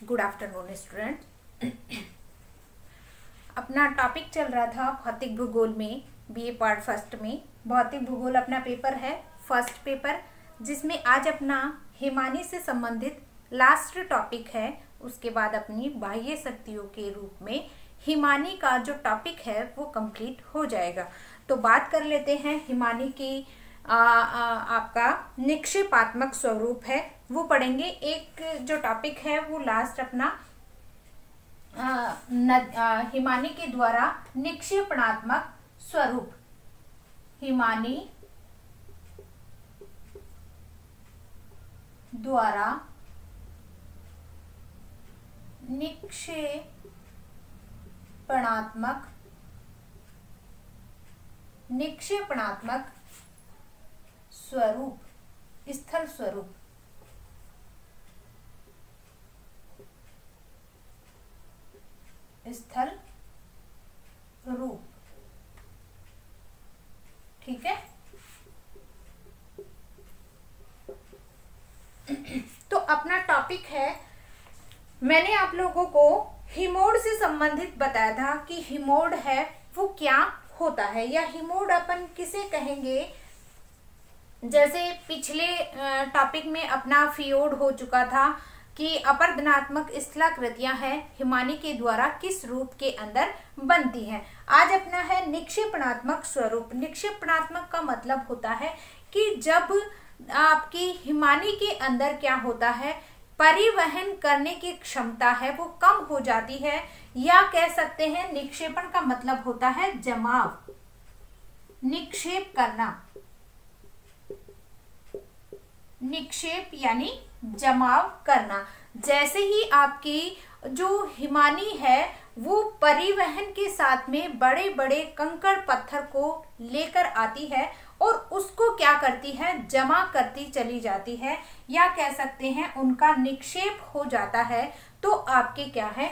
Good afternoon student. अपना topic चल रहा था भौतिक भूगोल में, बीए पार्ट फर्स्ट में। भौतिक भूगोल अपना पेपर है फर्स्ट पेपर, जिसमें आज अपना हिमानी से संबंधित लास्ट टॉपिक है। उसके बाद अपनी बाह्य शक्तियों के रूप में हिमानी का जो टॉपिक है वो कंप्लीट हो जाएगा। तो बात कर लेते हैं हिमानी की। आपका निक्षेपात्मक स्वरूप है वो पढ़ेंगे। एक जो टॉपिक है वो लास्ट अपना हिमानी के द्वारा निक्षेपणात्मक स्वरूप, हिमानी द्वारा निक्षेपणात्मक स्वरूप, स्थल स्वरूप। स्थल रूप, ठीक है। तो अपना टॉपिक है, मैंने आप लोगों को हिमोड से संबंधित बताया था कि हिमोड है वो क्या होता है, या हिमोड अपन किसे कहेंगे। जैसे पिछले टॉपिक में अपना फियोड हो चुका था कि अपर धनात्मक स्थलाकृतियां हैं हिमानी के द्वारा किस रूप के अंदर बनती हैं। आज अपना है निक्षेपणात्मक स्वरूप। निक्षेपणात्मक का मतलब होता है कि जब आपकी हिमानी के अंदर क्या होता है, परिवहन करने की क्षमता है वो कम हो जाती है, या कह सकते हैं निक्षेपण का मतलब होता है जमाव, निक्षेप करना। निक्षेप यानी जमाव करना। जैसे ही आपकी जो हिमानी है वो परिवहन के साथ में बड़े बड़े कंकड़ पत्थर को लेकर आती है और उसको क्या करती है, जमा करती चली जाती है, या कह सकते हैं उनका निक्षेप हो जाता है। तो आपके क्या है,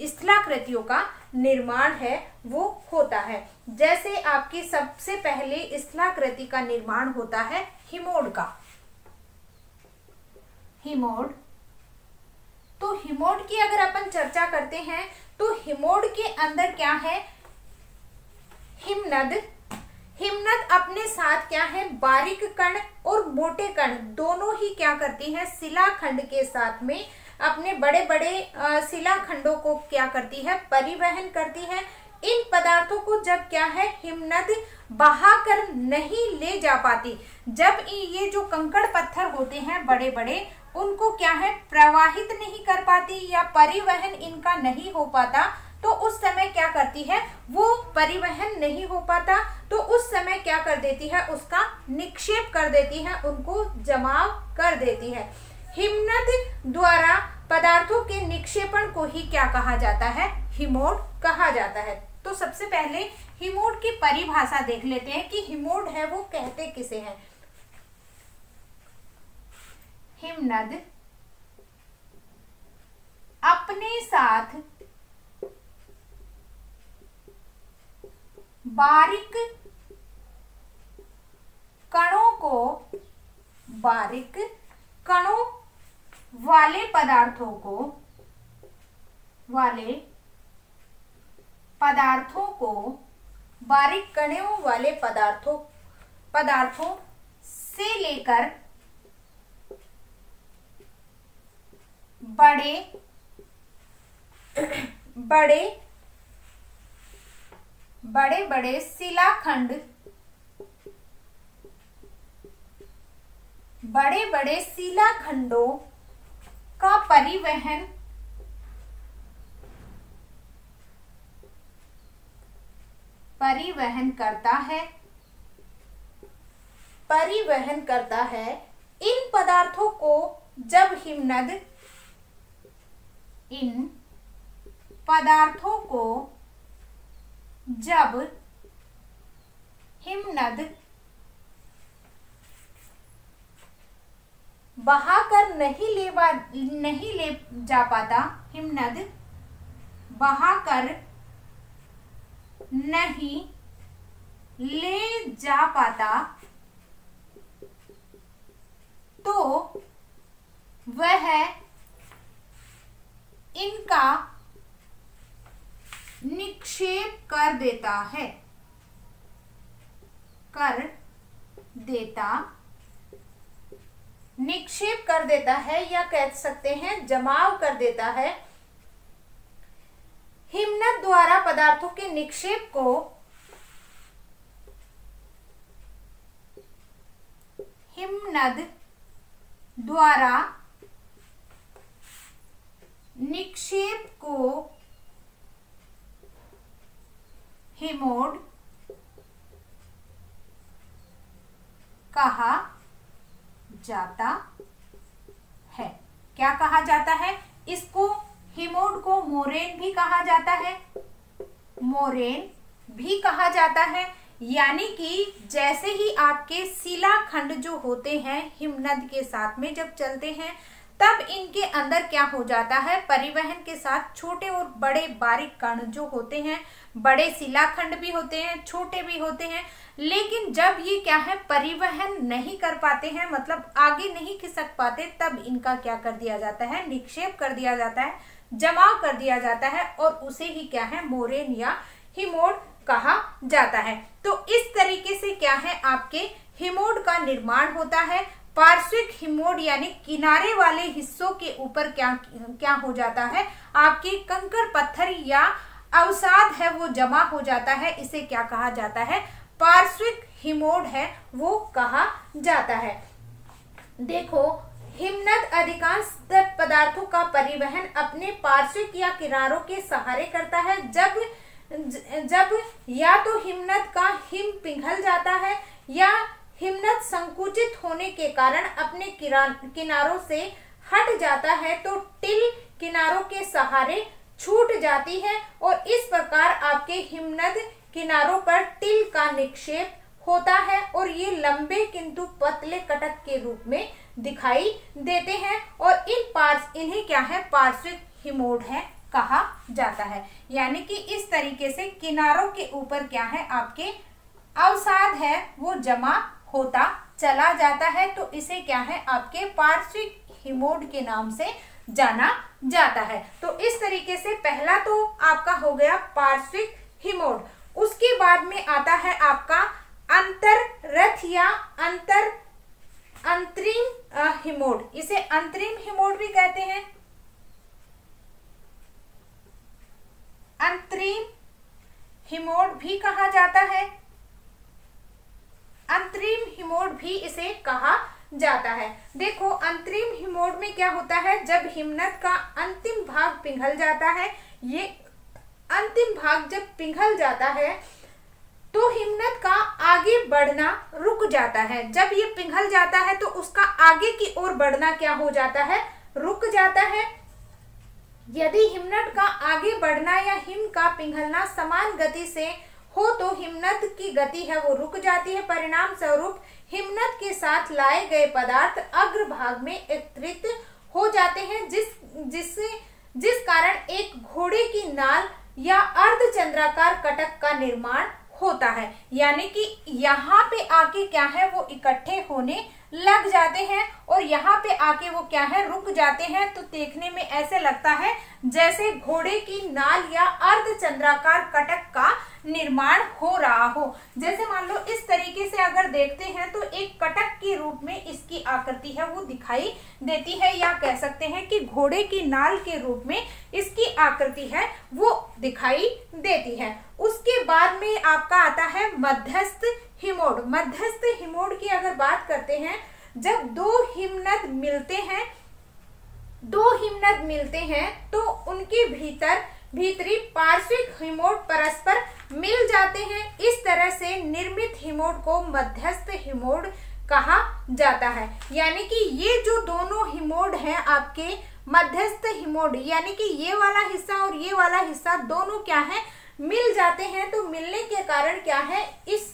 स्थलाकृतियों का निर्माण है वो होता है। जैसे आपकी सबसे पहले स्थलाकृति का निर्माण होता है हिमोड का। हिमोड, तो हिमोड की अगर अपन चर्चा करते हैं तो हिमोड के अंदर क्या है, हिमनद। हिमनद अपने साथ क्या है, बारीक कण और मोटे कण दोनों ही क्या करती हैं, शिलाखंड के साथ में अपने बड़े बड़े शिलाखंडों को क्या करती है, परिवहन करती है। इन पदार्थों को जब क्या है, हिमनद बहाकर नहीं ले जा पाती, जब ये जो कंकड़ पत्थर होते हैं बड़े बड़े, उनको क्या है, प्रवाहित नहीं कर पाती या परिवहन इनका नहीं हो पाता, तो उस समय क्या करती है, वो परिवहन नहीं हो पाता तो उस समय क्या कर देती है, उसका निक्षेप कर देती है, उनको जमाव कर देती है। हिमनद द्वारा पदार्थों के निक्षेपण को ही क्या कहा जाता है, हिमोड कहा जाता है। तो सबसे पहले हिमोड की परिभाषा देख लेते हैं कि हिमोड है वो कहते किसे हैं। हिमनद अपने साथ बारीक कणों वाले बारीक कणों वाले पदार्थों से लेकर बड़े शिलाखंडों का परिवहन करता है। इन पदार्थों को जब हिमनद बहाकर नहीं ले जा पाता, हिमनद बहाकर नहीं ले जा पाता, तो कर देता है, कर देता, निक्षेप कर देता है या कह सकते हैं जमाव कर देता है। हिमनद द्वारा पदार्थों के निक्षेप को हिमनद द्वारा निक्षेप को हिमोड कहा जाता है। क्या कहा जाता है? इसको हिमोड को मोरेन भी कहा जाता है, मोरेन भी कहा जाता है। यानी कि जैसे ही आपके शिलाखंड जो होते हैं हिमनद के साथ में जब चलते हैं तब इनके अंदर क्या हो जाता है, परिवहन के साथ छोटे और बड़े बारीक कण जो होते हैं, बड़े शिलाखंड भी होते हैं, छोटे भी होते हैं, लेकिन जब ये क्या है परिवहन नहीं कर पाते हैं, मतलब आगे नहीं खिसक पाते, तब इनका क्या कर दिया जाता है, निक्षेप कर दिया जाता है, जमाव कर दिया जाता है और उसे ही क्या है मोरेन या हिमोड कहा जाता है। तो इस तरीके से क्या है आपके हिमोड का निर्माण होता है। पार्श्विक हिमोड यानी किनारे वाले हिस्सों के ऊपर क्या हो जाता है, आपके कंकड़ पत्थर या अवसाद है वो जमा हो जाता है, इसे क्या कहा जाता है, पार्श्विक हिमोड है वो कहा जाता है। देखो हिमनद अधिकांश पदार्थों का परिवहन अपने पार्श्विक या किनारों के सहारे करता है। जब या तो हिमनद का हिम पिघल जाता है या हिमनद संकुचित होने के कारण अपने किनारों से हट जाता है तो टिल किनारों के सहारे छूट जाती है और इस प्रकार आपके हिमनद किनारों पर टिल का निक्षेप होता है और ये लंबे किंतु पतले कटक के रूप में दिखाई देते हैं और इन्हें क्या है पार्श्विक हिमोड है कहा जाता है। यानी कि इस तरीके से किनारों के ऊपर क्या है आपके अवसाद है वो जमा होता चला जाता है, तो इसे क्या है आपके पार्श्विक हिमोड के नाम से जाना जाता है। तो इस तरीके से पहला तो आपका हो गया पार्श्विक हिमोड। उसके बाद में आता है आपका अंतररथ या अंतरिम हिमोड, इसे अंतरिम हिमोड भी कहते हैं, अंतरिम हिमोड भी कहा जाता है, अंतरिम हिमोड भी इसे कहा जाता है। देखो अंतरिम हिमोड में क्या होता है, जब हिमनद का अंतिम भाग पिघल जाता है, ये अंतिम भाग जब पिघल जाता है तो हिमनद का आगे बढ़ना रुक जाता है। जब ये पिघल जाता है तो उसका आगे की ओर बढ़ना क्या हो जाता है, रुक जाता है। यदि हिमनद का आगे बढ़ना या हिम का पिघलना समान गति से हो तो हिमनद की गति है वो रुक जाती है। परिणाम स्वरूप हिमनद के साथ लाए गए पदार्थ अग्रभाग में एकत्रित हो जाते हैं, जिस कारण एक घोड़े की नाल या अर्धचंद्राकार कटक का निर्माण होता है। यानी कि यहाँ पे आके क्या है वो इकट्ठे होने लग जाते हैं और यहाँ पे आके वो क्या है रुक जाते हैं। तो देखने में ऐसे लगता है जैसे घोड़े की नाल या अर्धचंद्राकार कटक का निर्माण हो रहा हो। जैसे मान लो इस तरीके से अगर देखते हैं तो एक कटक के रूप में इसकी आकृति है वो दिखाई देती है, या कह सकते हैं कि घोड़े की नाल के रूप में इसकी आकृति है वो दिखाई देती है। उसके बाद में आपका आता है मध्यस्थ हिमोड। मध्यस्थ हिमोड की अगर बात करते हैं, जब दो हिमनद मिलते हैं तो उनके भीतरी पार्श्विक हिमोड परस्पर मिल जाते हैं। इस तरह से निर्मित हिमोड को मध्यस्थ हिमोड कहा जाता है। यानी कि ये जो दोनों हिमोड हैं आपके मध्यस्थ हिमोड, यानी कि ये वाला हिस्सा और ये वाला हिस्सा दोनों क्या है मिल जाते हैं। तो मिलने के कारण क्या है इस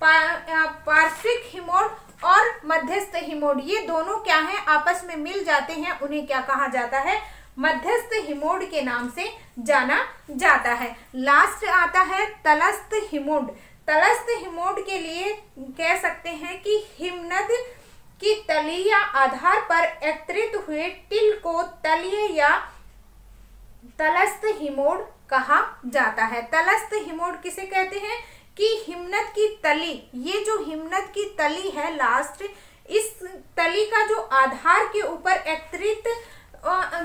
पार्श्विक हिमोड और मध्यस्थ हिमोड ये दोनों क्या है आपस में मिल जाते हैं, उन्हें क्या कहा जाता है मध्यस्थ हिमोड के नाम से जाना जाता है। लास्ट आता है तलस्थ हिमोड। तलस्थ हिमोड के लिए कह सकते हैं कि हिमनद की तली या आधार पर एकत्रित हुए टिल को तलीय या तलस्थ हिमोड कहा जाता है। तलस्थ हिमोड किसे कहते हैं कि हिमनद की तली, ये जो हिमनद की तली है लास्ट, इस तली का जो आधार के ऊपर एकत्रित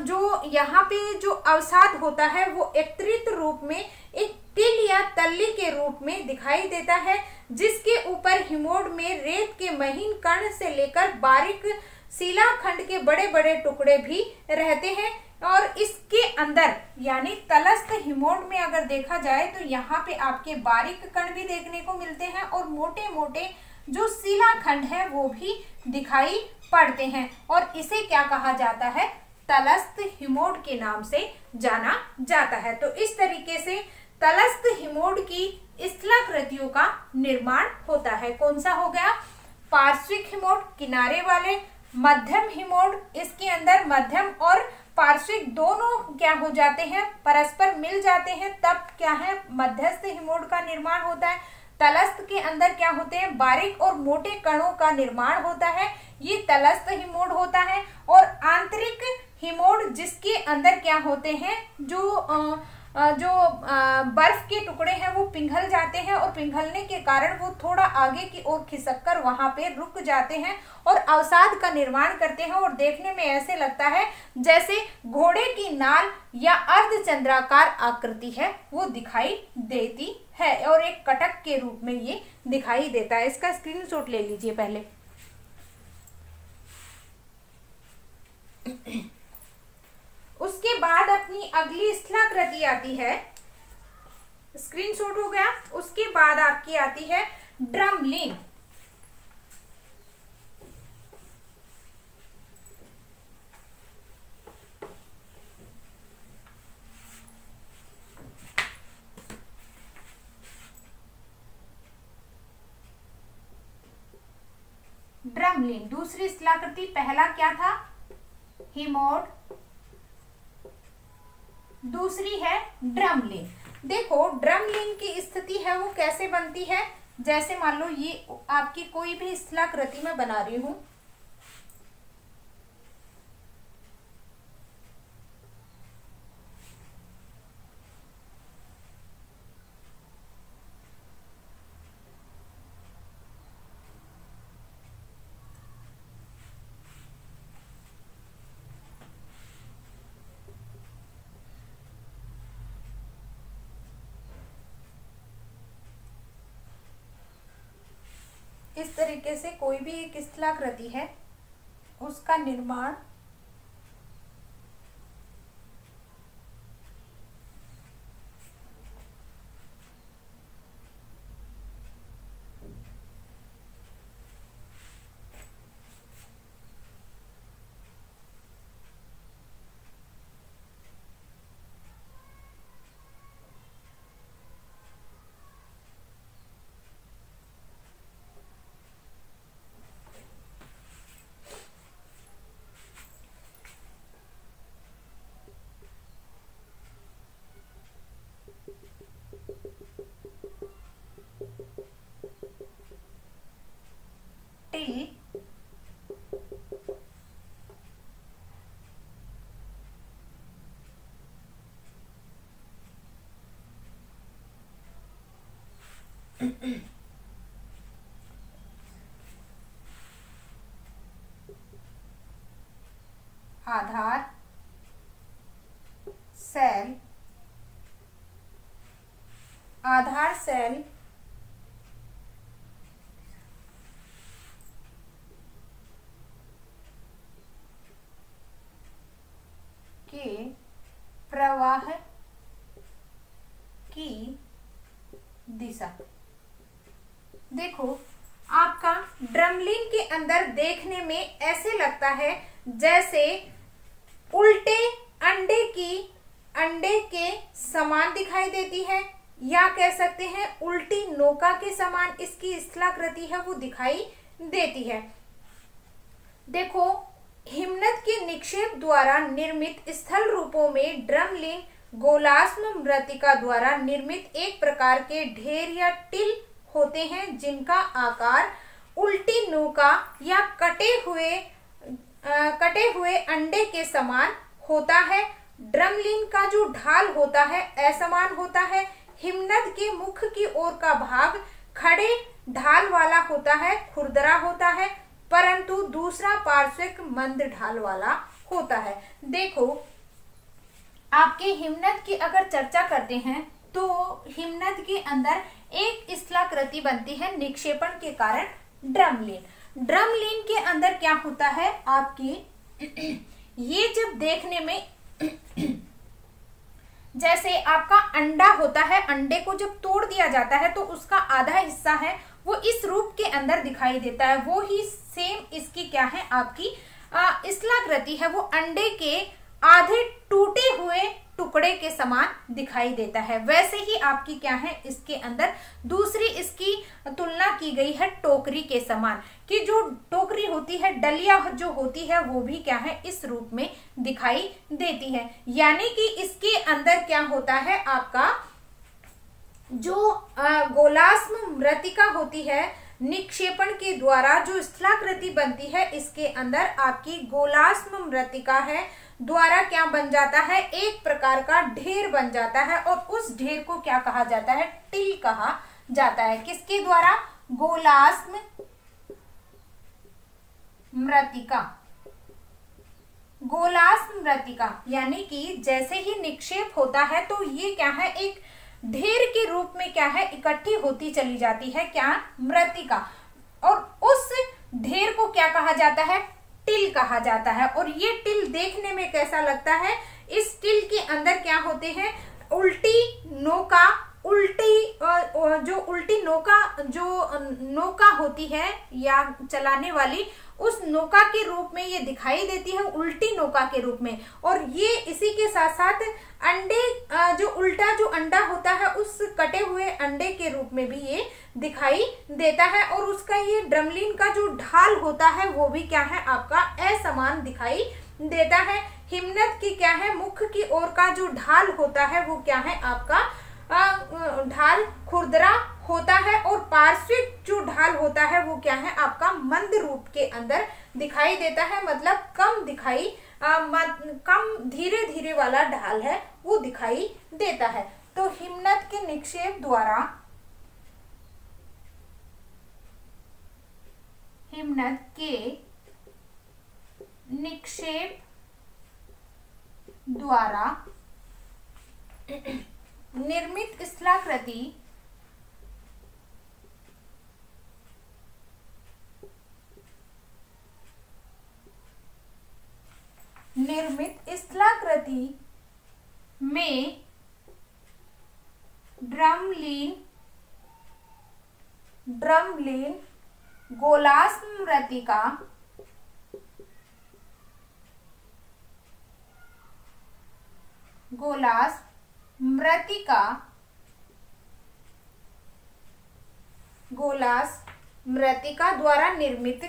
जो यहाँ पे जो अवसाद होता है वो एकत्रित रूप में एक तिल या तल्ली के रूप में दिखाई देता है, जिसके ऊपर हिमोड में रेत के महीन कण से लेकर बारीक शिलाखंड के बड़े बड़े टुकड़े भी रहते हैं। और इसके अंदर यानी तलस्थ हिमोड में अगर देखा जाए तो यहाँ पे आपके बारीक कण भी देखने को मिलते हैं और मोटे मोटे जो शिलाखंड है वो भी दिखाई पड़ते हैं, और इसे क्या कहा जाता है, तलस्थ हिमोड के नाम से जाना जाता है। तो इस तरीके से तलस्थ हिमोड की स्थलाकृतियों का निर्माण होता है। कौन सा हो गया, पार्श्विक हिमोड किनारे वाले, मध्यम हिमोड, इसके अंदर मध्यम और पार्श्विक दोनों क्या हो जाते हैं, परस्पर मिल जाते हैं, तब क्या है, मध्यस्थ हिमोड का निर्माण होता है। तलस्थ के अंदर क्या होते हैं, बारीक और मोटे कणों का निर्माण होता है, ये तलस्थ हिमोड होता है। और आंतरिक हिमोड जिसके अंदर क्या होते हैं, जो बर्फ के टुकड़े हैं वो पिघल जाते हैं, और पिघलने के कारण वो थोड़ा आगे की ओर खिसक कर वहां पे रुक जाते हैं और अवसाद का निर्माण करते हैं, और देखने में ऐसे लगता है जैसे घोड़े की नाल या अर्धचंद्राकार आकृति है वो दिखाई देती है, और एक कटक के रूप में ये दिखाई देता है। इसका स्क्रीनशॉट ले लीजिए पहले। उसके बाद अपनी अगली स्थलाकृति आती है, स्क्रीनशॉट हो गया। उसके बाद आपकी आती है ड्रमलिन। ड्रमलिन दूसरी स्थलाकृति, पहला क्या था, हिमोड, दूसरी है ड्रमलिन। देखो ड्रमलिन की स्थिति है वो कैसे बनती है, जैसे मान लो ये आपकी कोई भी स्थलाकृति में बना रही हूं, इस तरीके से कोई भी एक स्थलाकृति है उसका निर्माण टिल, आधार, सेल, आधार सेल, के प्रवाह की दिशा। देखो आपका ड्रमलिन के अंदर देखने में ऐसे लगता है जैसे उल्टे अंडे के समान दिखाई देती है, या कह सकते हैं उल्टी नौका के समान इसकी स्थलाकृति है वो दिखाई देती है। देखो हिमनद के निक्षेप द्वारा निर्मित स्थल रूपों में ड्रमलिन गोलाश्म मृत्तिका द्वारा निर्मित एक प्रकार के ढेर या टिल होते हैं, जिनका आकार उल्टी नौका या कटे हुए अंडे के समान होता है। ड्रमलीन का जो ढाल होता है असमान होता है। हिमनद के मुख की ओर का भाग खड़े ढाल वाला होता है, खुरदरा होता है, परंतु दूसरा पार्श्विक मंद ढाल वाला होता है। देखो आपके हिमनद की अगर चर्चा करते हैं तो हिमनद के अंदर एक स्थलाकृति बनती है निक्षेपण के कारण ड्रमलीन। ड्रमलीन के अंदर क्या होता है आपकी ये जब देखने में जैसे आपका अंडा होता है, अंडे को जब तोड़ दिया जाता है तो उसका आधा हिस्सा है वो इस रूप के अंदर दिखाई देता है, वो ही सेम इसकी क्या है आपकी स्थलाकृति है, वो अंडे के आधे टूटे हुए टुकड़े के समान दिखाई देता है। वैसे ही आपकी क्या है इसके अंदर दूसरी इसकी तुलना की गई है टोकरी के समान, कि जो टोकरी होती है, डलिया जो होती है वो भी क्या है इस रूप में दिखाई देती है। यानी कि इसके अंदर क्या होता है आपका जो गोलास्म मृतिका होती है, निक्षेपण के द्वारा जो स्थलाकृति बनती है इसके अंदर आपकी गोलास्म मृतिका है द्वारा क्या बन जाता है, एक प्रकार का ढेर बन जाता है और उस ढेर को क्या कहा जाता है, टिल कहा जाता है। किसके द्वारा, गोलास्म मृतिका। गोलास्म मृतिका यानी कि जैसे ही निक्षेप होता है तो ये क्या है एक ढेर के रूप में क्या है इकट्ठी होती चली जाती है, क्या, मृतिका, और उस ढेर को क्या कहा जाता है, टिल कहा जाता है। और ये टिल देखने में कैसा लगता है, इस टिल के अंदर क्या होते हैं, उल्टी नौका, जो उल्टी नौका जो नौका होती है या चलाने वाली, उस नौका के रूप में ये दिखाई देती है, उल्टी नौका के रूप में। और ये इसी के साथ साथ अंडे जो उल्टा जो अंडा होता है उस कटे हुए अंडे के रूप में भी ये दिखाई देता है। और उसका ये ड्रमलीन का जो ढाल होता है वो भी क्या है आपका असमान दिखाई देता है। हिमनद की क्या है मुख की ओर का जो ढाल होता है वो क्या है आपका ढाल खुरदरा होता है, और पार्श्विक जो ढाल होता है वो क्या है आपका मंद रूप के अंदर दिखाई देता है, मतलब कम धीरे धीरे वाला ढाल है वो दिखाई देता है। तो हिमनद के निक्षेप द्वारा, हिमनद के निक्षेप द्वारा निर्मित स्थलाकृति में ड्रमलीन गोलास्म मृतिका गोलास्म मृतिका द्वारा निर्मित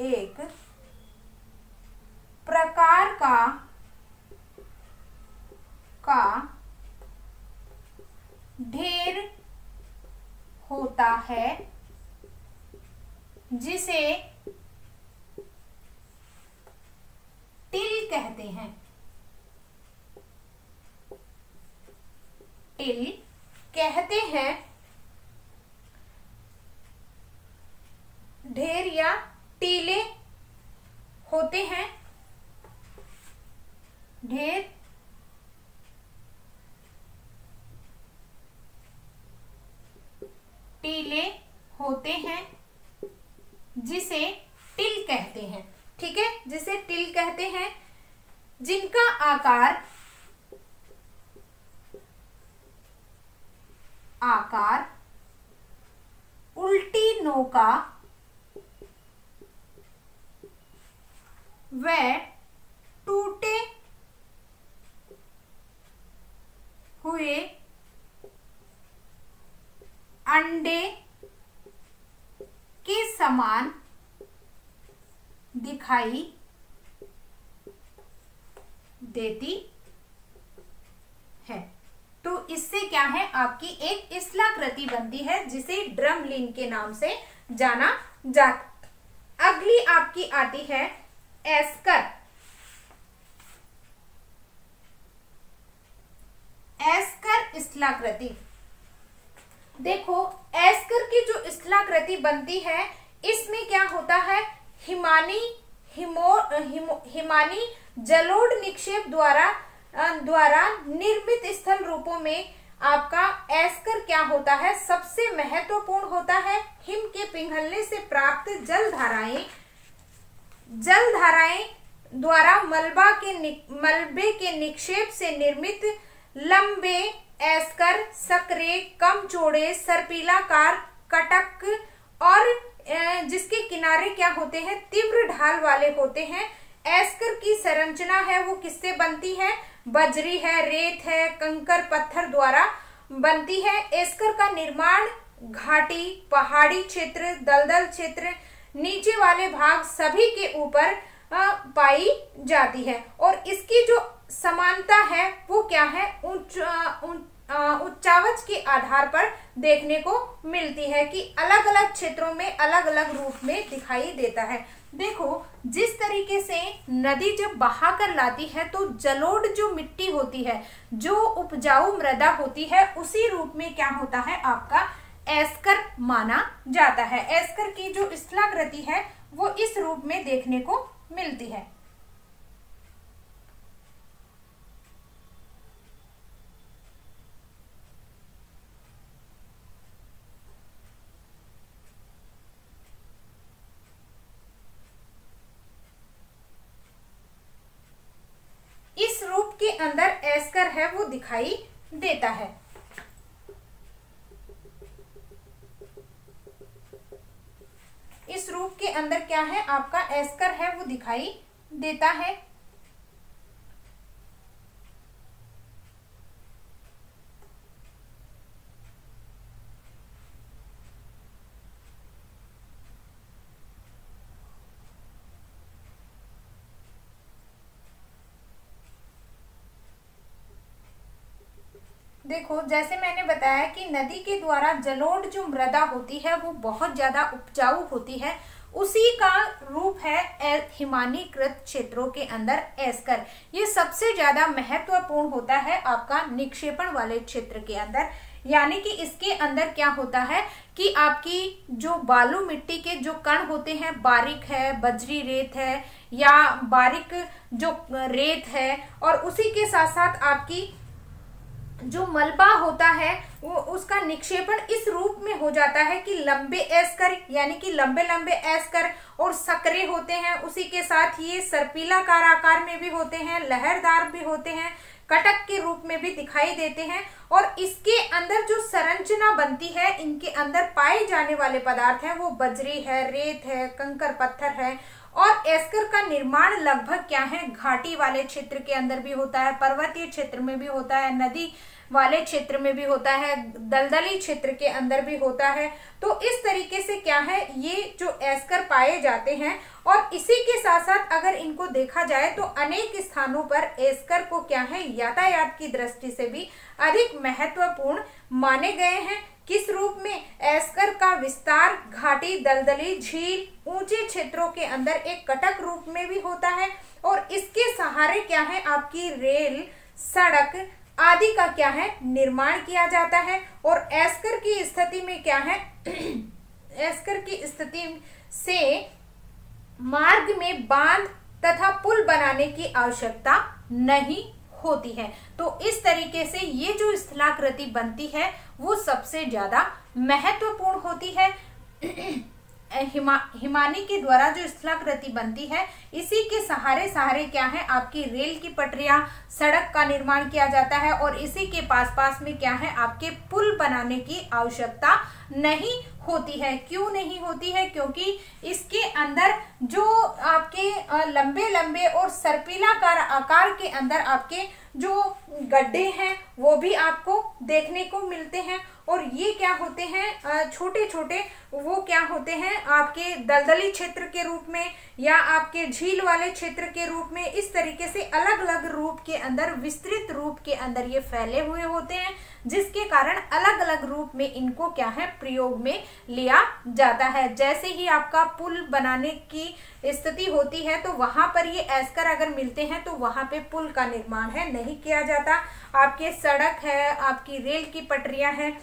एक प्रकार का ढेर होता है जिसे टिल कहते हैं। टिल कहते हैं ढेर या टीले होते हैं, ढेर टीले होते हैं जिसे टिल कहते हैं। ठीक है, जिसे टिल कहते हैं, जिनका आकार उल्टी नौका व टूटे हुए अंडे के समान दिखाई देती है। तो इससे क्या है आपकी एक स्थलाकृति बनती है जिसे ड्रमलिन के नाम से जाना जाता। अगली आपकी आती है एस्कर। एस्कर स्थलाकृति। देखो एस्कर की जो स्थलाकृति बनती है इसमें क्या होता है, हिमानी जलोढ़ निक्षेप द्वारा निर्मित स्थल रूपों में आपका एस्कर क्या होता है, सबसे महत्वपूर्ण होता है। हिम के पिघलने से प्राप्त जलधाराएं द्वारा मलबे के निक्षेप से निर्मित लंबे एस्कर सकरे, कम चौड़े, सर्पिलाकार, कटक और जिसके किनारे क्या होते हैं, तीव्र ढाल वाले होते हैं। एस्कर की संरचना है वो किससे बनती है, बजरी है, रेत है, कंकर पत्थर द्वारा बनती है। एस्कर का निर्माण घाटी, पहाड़ी क्षेत्र, दलदल क्षेत्र, नीचे वाले भाग सभी के ऊपर पाई जाती है। और इसकी जो समानता है वो क्या है, उच्चावच के आधार पर देखने को मिलती है कि अलग अलग क्षेत्रों में अलग अलग रूप में दिखाई देता है। देखो जिस तरीके से नदी जब बहा कर लाती है तो जलोढ़ जो मिट्टी होती है, जो उपजाऊ मृदा होती है, उसी रूप में क्या होता है आपका एस्कर माना जाता है। एस्कर की जो स्थलाकृति है वो इस रूप में देखने को मिलती है। इस रूप के अंदर एस्कर है वो दिखाई देता है। इस रूप के अंदर क्या है आपका एस्कर है वो दिखाई देता है। देखो जैसे मैंने बताया कि नदी के द्वारा जलोढ़ जो मृदा होती है वो बहुत ज्यादा उपजाऊ होती है, उसी का रूप है हिमानीकृत क्षेत्रों के अंदर एस्कर। ये सबसे ज्यादा महत्वपूर्ण होता है आपका निक्षेपण वाले क्षेत्र के अंदर। यानी कि इसके अंदर क्या होता है कि आपकी जो बालू मिट्टी के जो कण होते हैं, बारीक है, बजरी रेत है या बारीक जो रेत है, और उसी के साथ साथ आपकी जो मलबा होता है वो उसका निक्षेपण इस रूप में हो जाता है कि लंबे एस्कर, यानी कि लंबे लंबे एस्कर और सकरे होते हैं। उसी के साथ ये सर्पिलाकार आकार में भी होते हैं, लहरदार भी होते हैं, कटक के रूप में भी दिखाई देते हैं। और इसके अंदर जो संरचना बनती है, इनके अंदर पाए जाने वाले पदार्थ हैं वो बजरी है, रेत है, कंकर पत्थर है। और एस्कर का निर्माण लगभग क्या है, घाटी वाले क्षेत्र के अंदर भी होता है, पर्वतीय क्षेत्र में भी होता है, नदी वाले क्षेत्र में भी होता है, दलदली क्षेत्र के अंदर भी होता है। तो इस तरीके से क्या है, ये जो एस्कर पाए जाते हैं। और इसी के साथ साथ अगर इनको देखा जाए तो अनेक स्थानों पर एस्कर को क्या है, यातायात की दृष्टि से भी अधिक महत्वपूर्ण माने गए हैं। किस रूप में, एस्कर का विस्तार घाटी, दलदली, झील, ऊंचे क्षेत्रों के अंदर एक कटक रूप में भी होता है। और इसके सहारे क्या है, आपकी रेल, सड़क आदि का क्या है, निर्माण किया जाता है। और एस्कर की स्थिति में क्या है, एस्कर की स्थिति से मार्ग में बांध तथा पुल बनाने की आवश्यकता नहीं होती है। तो इस तरीके से ये जो स्थलाकृति बनती है वो सबसे ज्यादा महत्वपूर्ण होती है। हिमानी के द्वारा जो स्थलाकृति बनती है, इसी के सहारे क्या है, आपकी रेल की पटरियां, सड़क का निर्माण किया जाता है। और इसी के पास में क्या है, आपके पुल बनाने की आवश्यकता नहीं होती है। क्यों नहीं होती है, क्योंकि इसके अंदर जो आपके लंबे लंबे और सर्पिलाकार आकार के अंदर आपके जो गड्ढे हैं वो भी आपको देखने को मिलते हैं। और ये क्या होते हैं, छोटे छोटे वो क्या होते हैं आपके दलदली क्षेत्र के रूप में या आपके झील वाले क्षेत्र के रूप में, इस तरीके से अलग अलग रूप के अंदर, विस्तृत रूप के अंदर ये फैले हुए होते हैं, जिसके कारण अलग अलग रूप में इनको क्या है प्रयोग में लिया जाता है। जैसे ही आपका पुल बनाने की स्थिति होती है तो वहां पर ये एस्कर अगर मिलते हैं तो वहां पे पुल का निर्माण है नहीं किया जाता। आपके सड़क है, आपकी रेल की पटरियां हैं,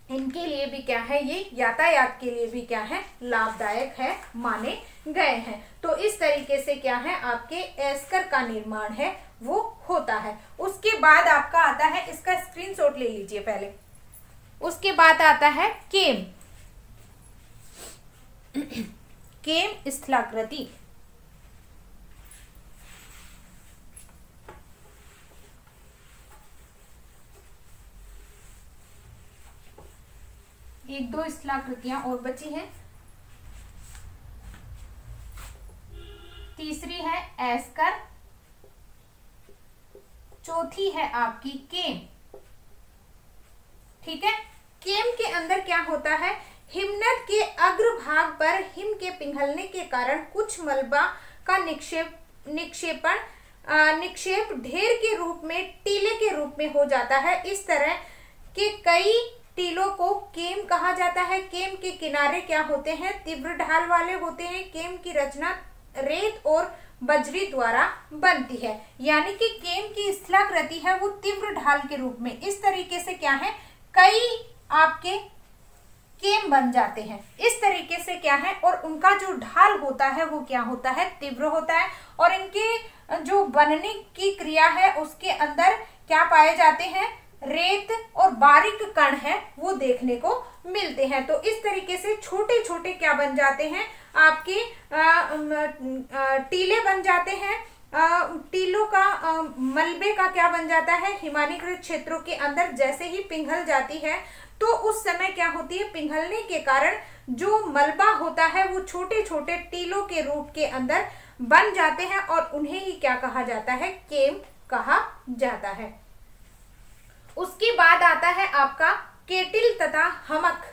इनके लिए भी क्या है, ये यातायात के लिए भी क्या है लाभदायक है माने गए हैं। तो इस तरीके से क्या है आपके एस्कर का निर्माण है वो होता है। उसके बाद आपका आता है, इसका स्क्रीनशॉट ले लीजिए पहले। उसके बाद आता है केम। केम स्थलाकृति। एक दो स्थलाकृतियां और बची हैं। तीसरी है एस्कर, चौथी है आपकी केम। ठीक है, केम के अंदर क्या होता है, हिमनद के अग्रभाग पर हिम के पिघलने के कारण कुछ मलबा का निक्षेप ढेर के रूप में, टीले के रूप में हो जाता है। इस तरह के कई टीलों को केम कहा जाता है। केम के किनारे क्या होते हैं, तीव्र ढाल वाले होते हैं। केम की रचना रेत और बजरी द्वारा बनती है, यानी कि केम की स्थलाकृति है वो तीव्र ढाल के रूप में, इस तरीके से क्या है कई आपके केम बन जाते हैं, इस तरीके से क्या है। और उनका जो ढाल होता है वो क्या होता है, तीव्र होता है। और इनके जो बनने की क्रिया है उसके अंदर क्या पाए जाते हैं, रेत और बारीक कण है वो देखने को मिलते हैं। तो इस तरीके से छोटे छोटे क्या बन जाते हैं आपके टीले बन जाते हैं। टीलों का मलबे का क्या बन जाता है, हिमानीकृत क्षेत्रों के अंदर जैसे ही पिघल जाती है तो उस समय क्या होती है, पिघलने के कारण जो मलबा होता है वो छोटे छोटे टीलों के रूप के अंदर बन जाते हैं और उन्हें ही क्या कहा जाता है, केम कहा जाता है। उसके बाद आता है आपका केटिल तथा हमक।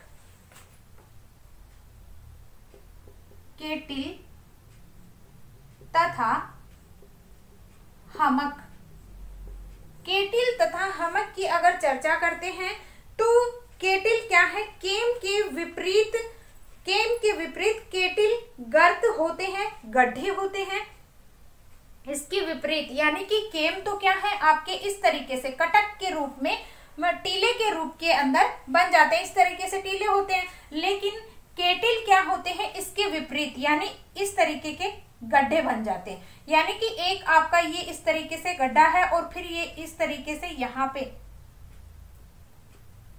केटिल तथा हमक। केटिल तथा हमक की अगर चर्चा करते हैं तो केटिल क्या है, केम के विपरीत केटिल गर्त होते हैं, गड्ढे होते हैं। इसके विपरीत यानी कि केम तो क्या है आपके इस तरीके से कटक के रूप में, टीले के रूप के अंदर बन जाते हैं, इस तरीके से टीले होते हैं। लेकिन केटिल क्या होते हैं, इसके विपरीत यानी इस तरीके के गड्ढे बन जाते हैं। यानी कि एक आपका ये इस तरीके से गड्ढा है और फिर ये इस तरीके से यहाँ पे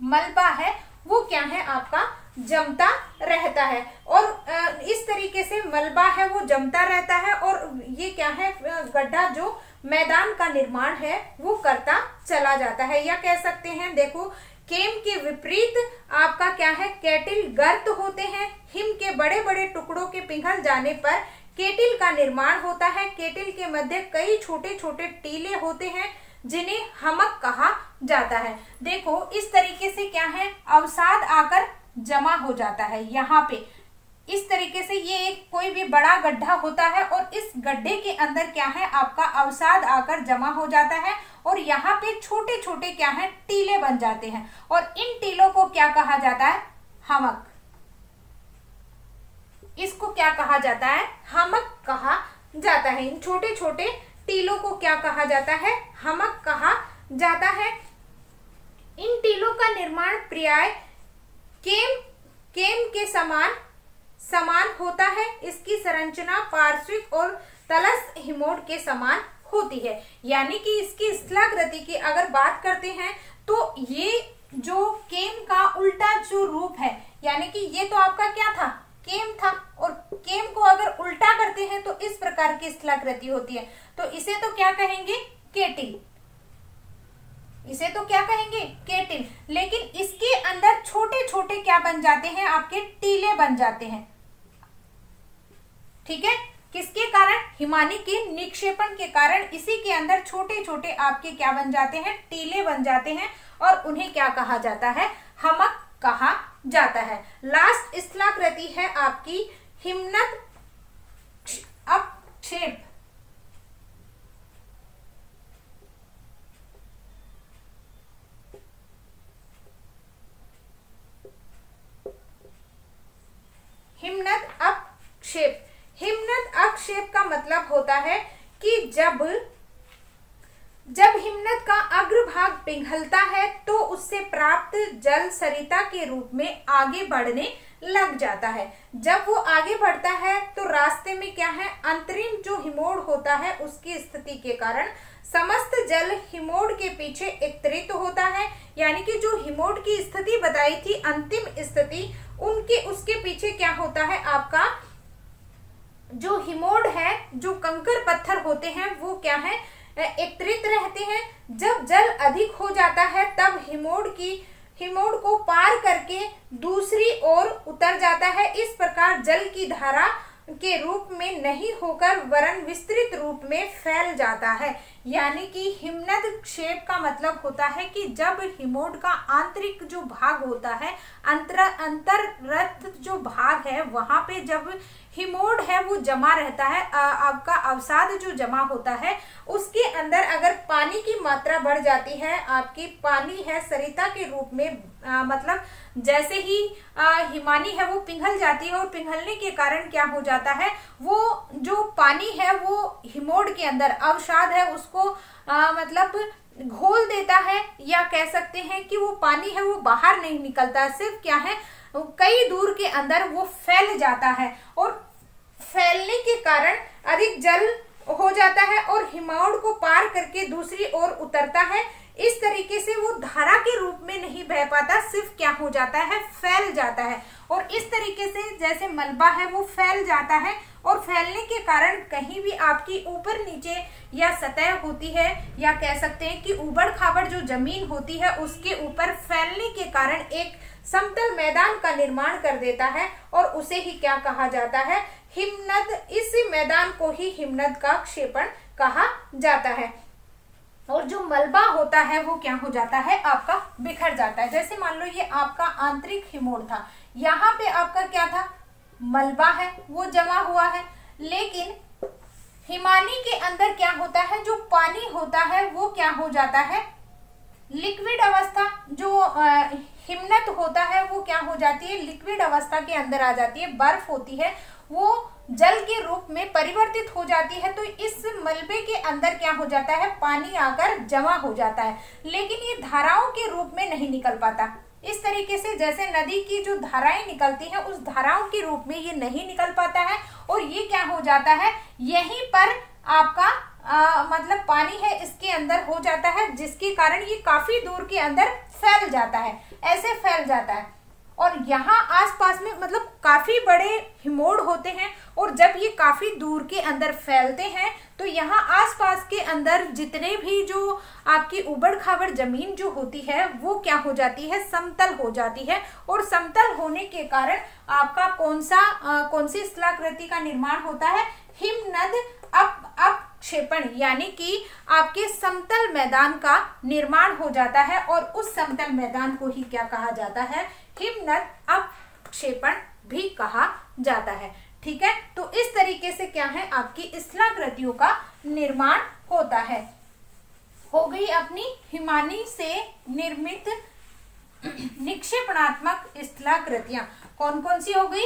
मलबा है वो क्या है आपका जमता रहता है। और इस तरीके से मलबा है वो जमता रहता है और ये क्या है गड्ढा जो मैदान का निर्माण है वो करता चला जाता है। या कह सकते हैं देखो, केम के विपरीत आपका क्या है, केटिल गर्त होते हैं। हिम के बड़े बड़े टुकड़ों के पिघल जाने पर केटिल का निर्माण होता है। केटिल के मध्य कई छोटे छोटे टीले होते हैं जिन्हें हमक कहा जाता है। देखो इस तरीके से क्या है, अवसाद आकर जमा हो जाता है। यहाँ पे इस तरीके से ये एक कोई भी बड़ा गड्ढा होता है और इस गड्ढे के अंदर क्या है आपका अवसाद आकर जमा हो जाता है और यहाँ पे छोटे छोटे क्या है टीले बन जाते हैं और इन टीलों को क्या कहा जाता है, हमक। इसको क्या कहा जाता है, हमक कहा जाता है। इन छोटे छोटे टीलों को क्या कहा जाता है, हमक कहा जाता है। इन टीलों का निर्माण प्राय केम के समान होता है। इसकी संरचना पार्श्विक और तलस्थ हिमोड के समान होती है। यानी कि इसकी स्थलाकृति की अगर बात करते हैं तो ये जो केम का उल्टा जो रूप है, यानी कि ये तो आपका क्या था, केम था, और केम को अगर उल्टा करते हैं तो इस प्रकार की स्थलाकृति होती है। तो इसे तो क्या कहेंगे, केटिल। इसे तो क्या कहेंगे, केटिल। लेकिन इसके अंदर छोटे छोटे क्या बन जाते हैं आपके टीले बन जाते हैं। ठीक है, किसके कारण? हिमानी के निक्षेपण के कारण इसी के अंदर छोटे छोटे आपके क्या बन जाते हैं? टीले बन जाते हैं और उन्हें क्या कहा जाता है? हमक कहा जाता है। लास्ट स्थलाकृति है आपकी हिमनद अपक्षेप। हिमनद अपक्षेप। हिमनद अपक्षेप का मतलब होता है कि जब हिमनद का अग्रभाग पिघलता है तो उससे प्राप्त जल सरिता के रूप में आगे बढ़ने लग जाता है। जब वो आगे बढ़ता है तो रास्ते में क्या है? अंतरिम जो हिमोड़ होता है उसकी स्थिति के कारण समस्त जल हिमोड़ के पीछे एकत्रित होता है। यानी कि जो हिमोड़ की स्थिति बताई थी, अंतिम स्थिति, उसके पीछे क्या होता है? आपका जो हिमोड़ है, जो कंकर पत्थर होते हैं वो क्या है? एकत्रित रहते हैं। जब जल अधिक हो जाता है तब हिमोड़ को पार करके दूसरी ओर उतर जाता है। इस प्रकार जल की धारा के रूप में नहीं होकर वरन विस्तृत रूप में फैल जाता है। यानी कि हिमनद क्षेप का मतलब होता है कि जब हिमोड़ का आंतरिक जो भाग होता है, अंतररथ जो भाग है, वहां पे जब हिमोड़ है वो जमा रहता है, आपका अवसाद जो जमा होता है, उसके अंदर अगर पानी की मात्रा बढ़ जाती है, आपकी पानी है सरिता के रूप में, मतलब जैसे ही हिमानी है वो पिघल जाती है और पिघलने के कारण क्या हो जाता है? वो जो पानी है वो हिमोड़ के अंदर अवसाद है उसको मतलब घोल देता है, या कह सकते हैं कि वो पानी है वो बाहर नहीं निकलता, सिर्फ क्या है कई दूर के अंदर वो फैल जाता है और फैलने के कारण अधिक जल हो जाता है और हिमोड़ को पार करके दूसरी ओर उतरता है। इस तरीके से वो धारा के रूप में नहीं बह पाता, सिर्फ क्या हो जाता है? फैल जाता है। और इस तरीके से जैसे मलबा है वो फैल जाता है और फैलने के कारण कहीं भी आपकी ऊपर नीचे या सतह होती है, या कह सकते हैं कि उबड़ खाबड़ जो जमीन होती है उसके ऊपर फैलने के कारण एक समतल मैदान का निर्माण कर देता है और उसे ही क्या कहा जाता है? हिमनद। इस मैदान को ही हिमनद का क्षेपण कहा जाता है। और जो मलबा होता है वो क्या हो जाता है? आपका बिखर जाता है। जैसे मान लो ये आपका आंतरिक हिमोड़ था, यहाँ पे आपका क्या था? मलबा है वो जमा हुआ है, लेकिन हिमानी के अंदर क्या होता है? जो पानी होता है वो क्या हो जाता है? लिक्विड अवस्था, जो हिमनद होता है वो क्या हो जाती है? लिक्विड अवस्था के अंदर आ जाती है। बर्फ होती है वो जल के रूप में परिवर्तित हो जाती है। तो इस मलबे के अंदर क्या हो जाता है? पानी आकर जमा हो जाता है, लेकिन ये धाराओं के रूप में नहीं निकल पाता। इस तरीके से जैसे नदी की जो धाराएं निकलती हैं उस धाराओं के रूप में ये नहीं निकल पाता है और ये क्या हो जाता है? यहीं पर आपका मतलब पानी है इसके अंदर हो जाता है, जिसके कारण ये काफी दूर के अंदर फैल जाता है, ऐसे फैल जाता है। और यहाँ आसपास में मतलब काफी बड़े हिमोड़ होते हैं और जब ये काफी दूर के अंदर फैलते हैं तो यहाँ आसपास के अंदर जितने भी जो आपकी उबड़ खाबड़ जमीन जो होती है वो क्या हो जाती है? समतल हो जाती है। और समतल होने के कारण आपका कौन सी स्थलाकृति का निर्माण होता है? हिमनद अपक्षेपण, यानी कि आपके समतल मैदान का निर्माण हो जाता है और उस समतल मैदान को ही क्या कहा जाता है? हिमनद अपक्षेपण भी कहा जाता है। ठीक है, तो इस तरीके से क्या है? आपकी स्थलाकृतियों का निर्माण होता है। हो गई अपनी हिमानी से निर्मित निक्षेपणात्मक स्थलाकृतियां। कौन कौन सी हो गई?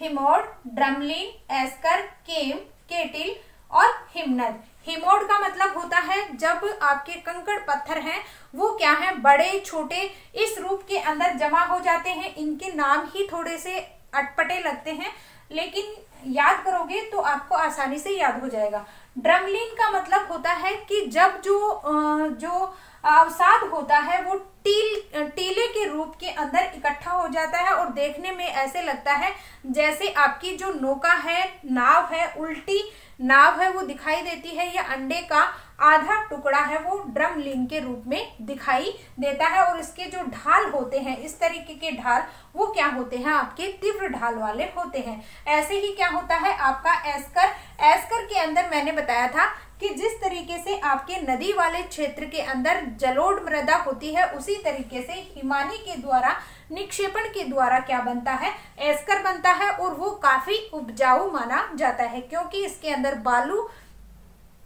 हिमोड़, ड्रमलिन, एस्कर, केम, केटिल और हिमनद। हिमोड़ का मतलब होता है जब आपके कंकड़ पत्थर हैं वो क्या है? बड़े छोटे इस रूप के अंदर जमा हो जाते हैं। इनके नाम ही थोड़े से अटपटे लगते हैं, लेकिन याद करोगे तो आपको आसानी से याद हो जाएगा। ड्रमलिन का मतलब होता है कि जब जो अवसाद होता है वो टीले के रूप के अंदर इकट्ठा हो जाता है और देखने में ऐसे लगता है जैसे आपकी जो नौका है, नाव है, उल्टी नाव है वो दिखाई देती है, या अंडे का आधा टुकड़ा है वो ड्रम लिंग के रूप में दिखाई देता है। और इसके जो ढाल होते हैं, इस तरीके के ढाल, वो क्या होते हैं, आपके तीव्र ढाल वाले होते हैं। ऐसे ही क्या होता है आपका एस्कर। एस्कर के अंदर मैंने बताया था कि जिस तरीके से आपके नदी वाले क्षेत्र के अंदर जलोढ़ मृदा होती है, उसी तरीके से हिमानी के द्वारा, निक्षेपण के द्वारा क्या बनता है, एस्कर बनता है। और वो काफी उपजाऊ माना जाता है, क्योंकि इसके अंदर बालू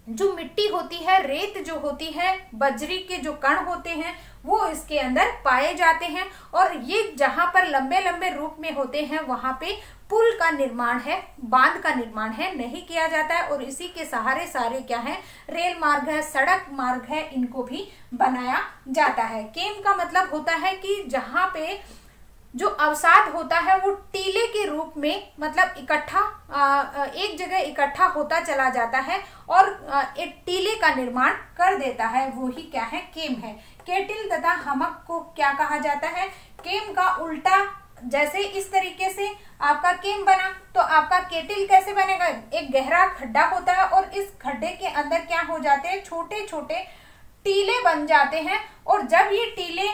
जो मिट्टी होती है, रेत जो होती है, बजरी के जो कण होते हैं, वो इसके अंदर पाए जाते हैं। और ये जहां पर लंबे लंबे रूप में होते हैं, वहां पे पुल का निर्माण है, बांध का निर्माण है, नहीं किया जाता है। और इसी के सहारे सारे क्या है, रेल मार्ग है, सड़क मार्ग है, इनको भी बनाया जाता है। केम का मतलब होता है कि जहां पे जो अवसाद होता है वो टीले के रूप में, मतलब इकट्ठा एक जगह इकट्ठा होता चला जाता है और एक टीले का निर्माण कर देता है, वो ही क्या है, केम है। केटिल तथा हमक को क्या कहा जाता है, केम का उल्टा। जैसे इस तरीके से आपका केम बना, तो आपका केटिल कैसे बनेगा, एक गहरा खड्डा होता है और इस खड्डे के अंदर क्या हो जाते हैं, छोटे छोटे टीले बन जाते हैं। और जब ये टीले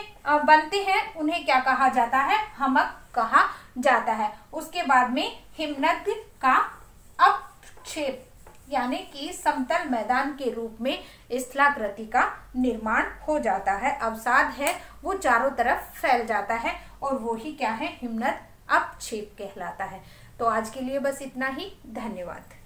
बनते हैं, उन्हें क्या कहा जाता है, हमक कहा जाता है। उसके बाद में हिमनद का अपक्षेप, यानी कि समतल मैदान के रूप में स्थलाकृति का निर्माण हो जाता है। अवसाद है वो चारों तरफ फैल जाता है और वो ही क्या है, हिमनद अपक्षेप कहलाता है। तो आज के लिए बस इतना ही। धन्यवाद।